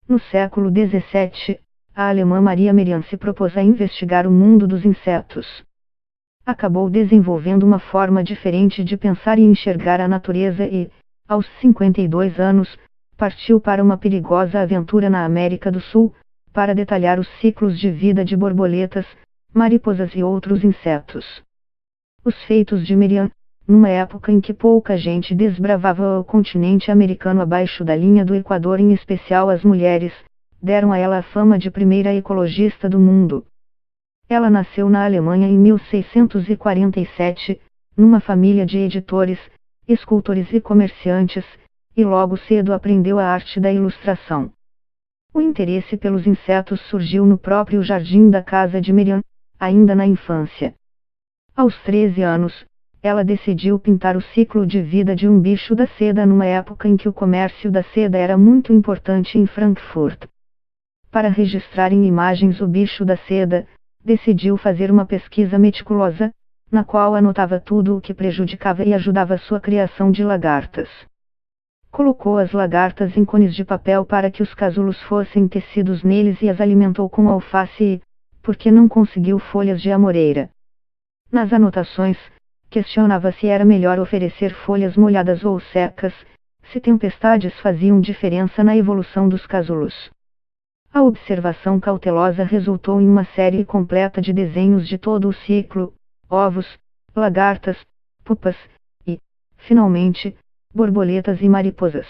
No século XVII, a alemã Maria Merian se propôs a investigar o mundo dos insetos. Acabou desenvolvendo uma forma diferente de pensar e enxergar a natureza e, aos 52 anos, partiu para uma perigosa aventura na América do Sul, para detalhar os ciclos de vida de borboletas, mariposas e outros insetos. Os feitos de Merian, numa época em que pouca gente desbravava o continente americano abaixo da linha do Equador, em especial as mulheres, deram a ela a fama de primeira ecologista do mundo. Ela nasceu na Alemanha em 1647, numa família de editores, escultores e comerciantes, e logo cedo aprendeu a arte da ilustração. O interesse pelos insetos surgiu no próprio jardim da casa de Merian, ainda na infância. Aos 13 anos, ela decidiu pintar o ciclo de vida de um bicho da seda numa época em que o comércio da seda era muito importante em Frankfurt. Para registrar em imagens o bicho da seda, decidiu fazer uma pesquisa meticulosa, na qual anotava tudo o que prejudicava e ajudava sua criação de lagartas. Colocou as lagartas em cones de papel para que os casulos fossem tecidos neles e as alimentou com alface e, porque não conseguiu folhas de amoreira. Nas anotações, questionava se era melhor oferecer folhas molhadas ou secas, se tempestades faziam diferença na evolução dos casulos. A observação cautelosa resultou em uma série completa de desenhos de todo o ciclo: ovos, lagartas, pupas e, finalmente, borboletas e mariposas.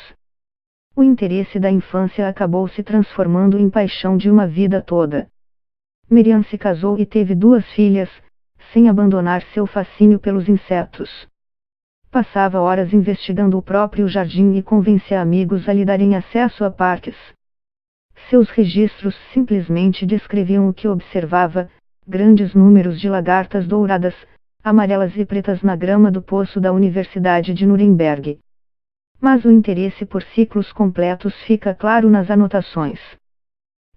O interesse da infância acabou se transformando em paixão de uma vida toda. Merian se casou e teve 2 filhas, sem abandonar seu fascínio pelos insetos. Passava horas investigando o próprio jardim e convencia amigos a lhe darem acesso a parques. Seus registros simplesmente descreviam o que observava: grandes números de lagartas douradas, amarelas e pretas na grama do poço da Universidade de Nuremberg. Mas o interesse por ciclos completos fica claro nas anotações.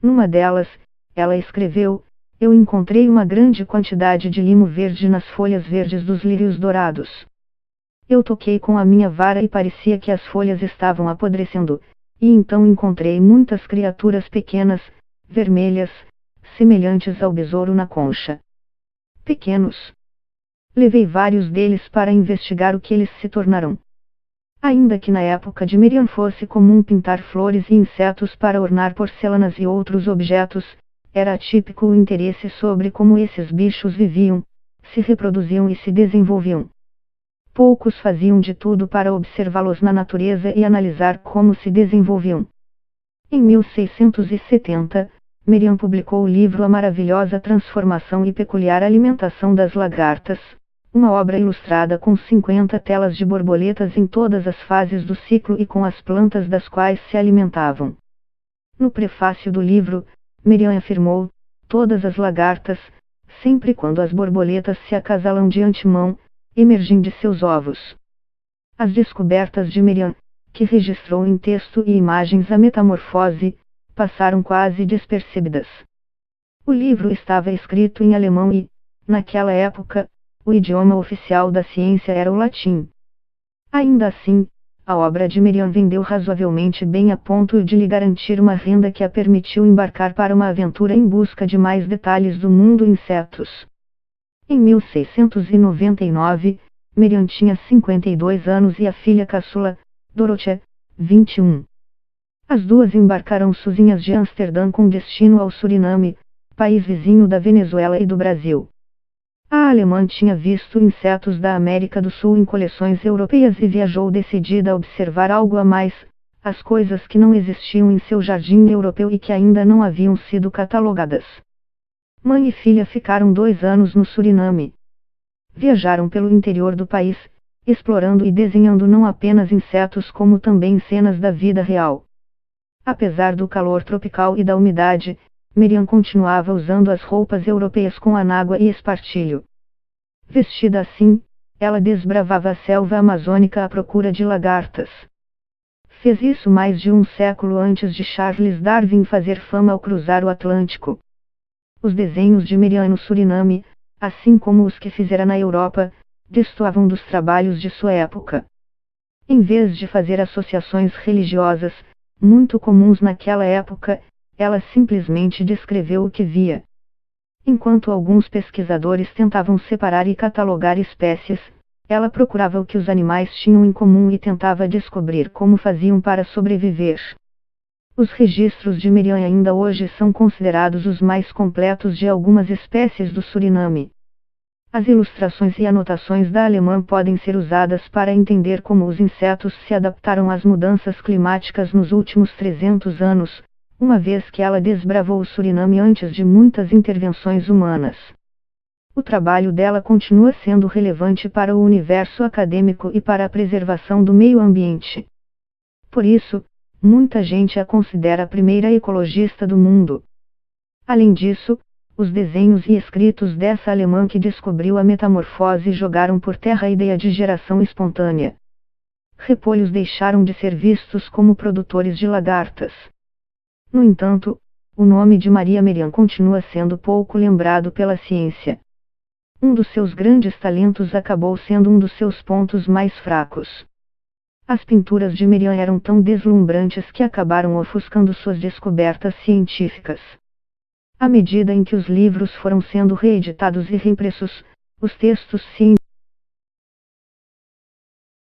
Numa delas, ela escreveu: eu encontrei uma grande quantidade de limo verde nas folhas verdes dos lírios dourados. Eu toquei com a minha vara e parecia que as folhas estavam apodrecendo, e então encontrei muitas criaturas pequenas, vermelhas, semelhantes ao besouro na concha. Pequenos. Levei vários deles para investigar o que eles se tornaram. Ainda que na época de Merian fosse comum pintar flores e insetos para ornar porcelanas e outros objetos, era atípico o interesse sobre como esses bichos viviam, se reproduziam e se desenvolviam. Poucos faziam de tudo para observá-los na natureza e analisar como se desenvolviam. Em 1670, Merian publicou o livro A Maravilhosa Transformação e Peculiar Alimentação das Lagartas, uma obra ilustrada com 50 telas de borboletas em todas as fases do ciclo e com as plantas das quais se alimentavam. No prefácio do livro, Merian afirmou: todas as lagartas, sempre quando as borboletas se acasalam de antemão, emergem de seus ovos. As descobertas de Merian, que registrou em texto e imagens a metamorfose, passaram quase despercebidas. O livro estava escrito em alemão e, naquela época, o idioma oficial da ciência era o latim. Ainda assim, a obra de Merian vendeu razoavelmente bem a ponto de lhe garantir uma renda que a permitiu embarcar para uma aventura em busca de mais detalhes do mundo insetos. Em 1699, Merian tinha 52 anos e a filha caçula, Dorothea, 21. As duas embarcaram sozinhas de Amsterdã com destino ao Suriname, país vizinho da Venezuela e do Brasil. A alemã tinha visto insetos da América do Sul em coleções europeias e viajou decidida a observar algo a mais, as coisas que não existiam em seu jardim europeu e que ainda não haviam sido catalogadas. Mãe e filha ficaram 2 anos no Suriname. Viajaram pelo interior do país, explorando e desenhando não apenas insetos como também cenas da vida real. Apesar do calor tropical e da umidade, Merian continuava usando as roupas europeias com anágua e espartilho. Vestida assim, ela desbravava a selva amazônica à procura de lagartas. Fez isso mais de um século antes de Charles Darwin fazer fama ao cruzar o Atlântico. Os desenhos de Merian no Suriname, assim como os que fizera na Europa, destoavam dos trabalhos de sua época. Em vez de fazer associações religiosas, muito comuns naquela época, ela simplesmente descreveu o que via. Enquanto alguns pesquisadores tentavam separar e catalogar espécies, ela procurava o que os animais tinham em comum e tentava descobrir como faziam para sobreviver. Os registros de Miriam ainda hoje são considerados os mais completos de algumas espécies do Suriname. As ilustrações e anotações da alemã podem ser usadas para entender como os insetos se adaptaram às mudanças climáticas nos últimos 300 anos, uma vez que ela desbravou o Suriname antes de muitas intervenções humanas. O trabalho dela continua sendo relevante para o universo acadêmico e para a preservação do meio ambiente. Por isso, muita gente a considera a primeira ecologista do mundo. Além disso, os desenhos e escritos dessa alemã que descobriu a metamorfose jogaram por terra a ideia de geração espontânea. Repolhos deixaram de ser vistos como produtores de lagartas. No entanto, o nome de Maria Merian continua sendo pouco lembrado pela ciência. Um dos seus grandes talentos acabou sendo um dos seus pontos mais fracos. As pinturas de Merian eram tão deslumbrantes que acabaram ofuscando suas descobertas científicas. À medida em que os livros foram sendo reeditados e reimpressos, os textos científicos